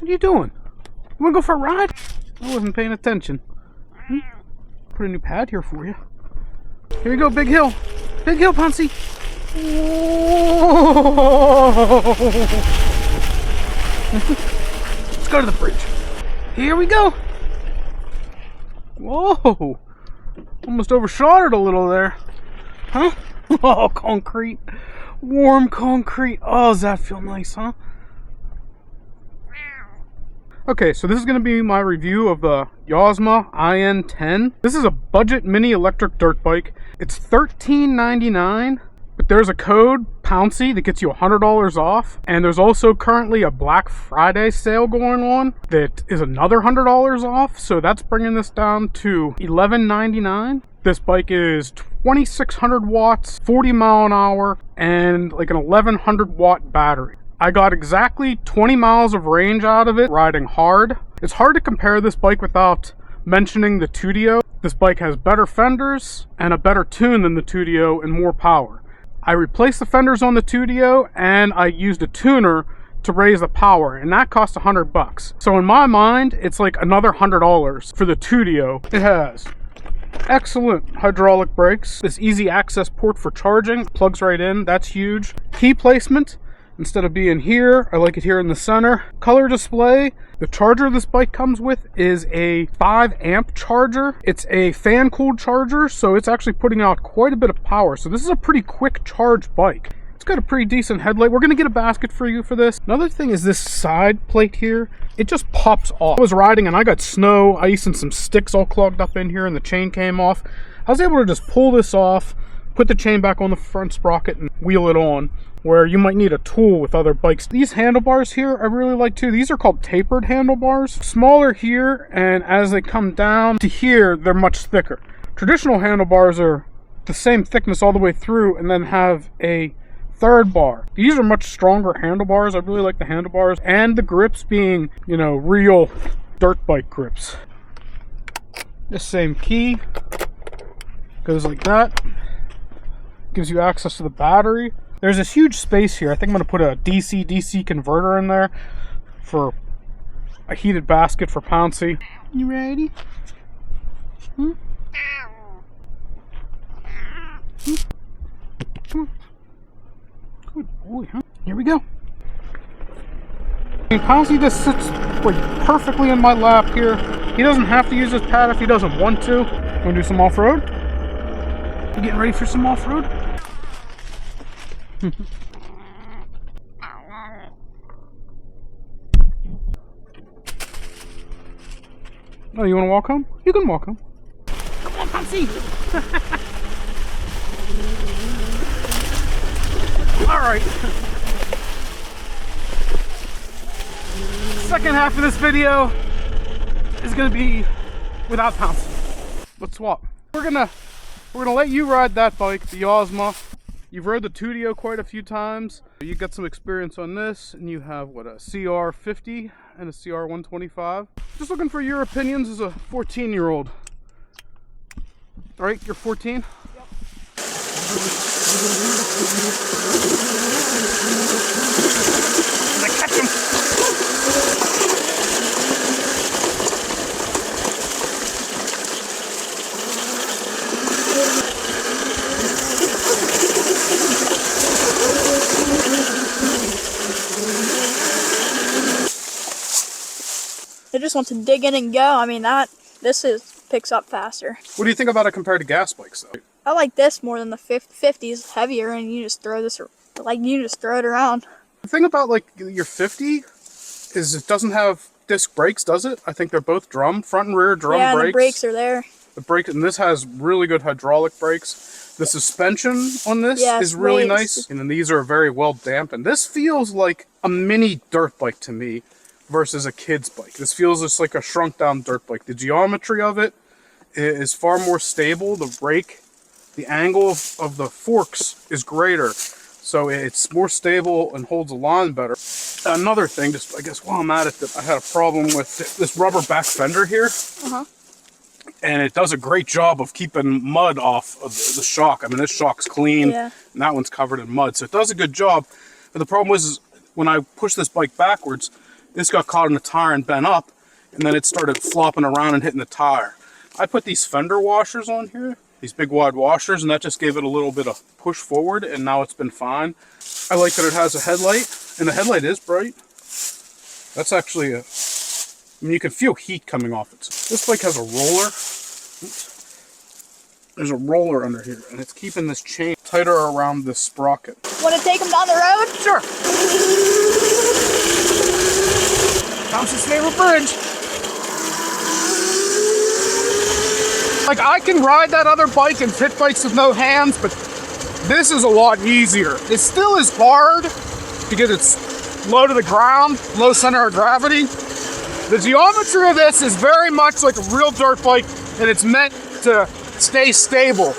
What are you doing? You wanna go for a ride? I wasn't paying attention. Put a new pad here for you. Here you go, big hill. Big hill, Pouncey. Let's go to the bridge. Here we go. Whoa. Almost overshot it a little there. Huh? Oh, concrete. Warm concrete. Oh, does that feel nice, huh? Okay, so this is going to be my review of the Yozma IN10. This is a budget mini electric dirt bike. It's $13.99, but there's a code, Pouncey, that gets you $100 off. And there's also currently a Black Friday sale going on that is another $100 off. So that's bringing this down to $11.99. This bike is 2,600 watts, 40 mile an hour, and like an 1,100 watt battery. I got exactly 20 miles of range out of it, riding hard. It's hard to compare this bike without mentioning the Tudio. This bike has better fenders and a better tune than the Tudio and more power. I replaced the fenders on the Tudio and I used a tuner to raise the power, and that cost $100. So in my mind, it's like another $100 for the Tudio. It has excellent hydraulic brakes, this easy access port for charging, plugs right in, that's huge. Key placement. Instead of being here, I like it here in the center. Color display. The charger this bike comes with is a 5 amp charger. It's a fan cooled charger, so it's actually putting out quite a bit of power. So this is a pretty quick charge bike. It's got a pretty decent headlight. We're gonna get a basket for you for this. Another thing is this side plate here. It just pops off. I was riding and I got snow, ice, and some sticks all clogged up in here, and the chain came off. I was able to just pull this off, put the chain back on the front sprocket, and wheel it on, where you might need a tool with other bikes. These handlebars here I really like too. These are called tapered handlebars. Smaller here, and as they come down to here, they're much thicker. Traditional handlebars are the same thickness all the way through and then have a third bar. These are much stronger handlebars. I really like the handlebars, and the grips being, you know, real dirt bike grips. This same key goes like that. Gives you access to the battery. There's this huge space here. I think I'm going to put a DC-DC converter in there for a heated basket for Pouncey. You ready? Hmm? Come on. Good boy, huh? Here we go. Pouncey just sits like perfectly in my lap here. He doesn't have to use his pad if he doesn't want to. Want to do some off-road? You getting ready for some off-road? Oh, you want to walk home? You can walk home. Come on, Pouncey! Alright. Second half of this video is going to be without Pouncey. Let's swap. We're gonna let you ride that bike, the Yosma. You've rode the Tudio quite a few times. You got some experience on this, and you have, what, a CR50 and a CR125. Just looking for your opinions as a 14-year-old. All right, you're 14? Yep. I catch him. It just wants to dig in and go. I mean, this picks up faster. What do you think about it compared to gas bikes, though? I like this more than the 50 is heavier, and you just throw this, like, you just throw it around. The thing about, like, your 50 is it doesn't have disc brakes, does it? I think they're both front and rear drum brakes. Yeah, the brakes are there. The brake, and this has really good hydraulic brakes. The suspension on this is really nice, and then these are very well damped. And this feels like a mini dirt bike to me versus a kid's bike. This feels just like a shrunk down dirt bike. The geometry of it is far more stable. The brake, the angle of the forks is greater, so it's more stable and holds the line better. Another thing, just I guess while I'm at it, I had a problem with this rubber back fender here. And it does a great job of keeping mud off of the shock. I mean, this shock's clean, and that one's covered in mud, so it does a good job. But the problem was, is when I push this bike backwards, this got caught in the tire and bent up, and then it started flopping around and hitting the tire. I put these fender washers on here, these big wide washers, and that just gave it a little bit of push forward, and now it's been fine. I like that it has a headlight, and the headlight is bright. That's actually I mean, you can feel heat coming off it. This bike has a roller. Oops. There's a roller under here, and it's keeping this chain tighter around this sprocket. Want to take them down the road? Sure. Pouncey's favorite bridge. Like, I can ride that other bike and pit bikes with no hands, but this is a lot easier. It still is hard because it's low to the ground, low center of gravity. The geometry of this is very much like a real dirt bike, and it's meant to stay stable.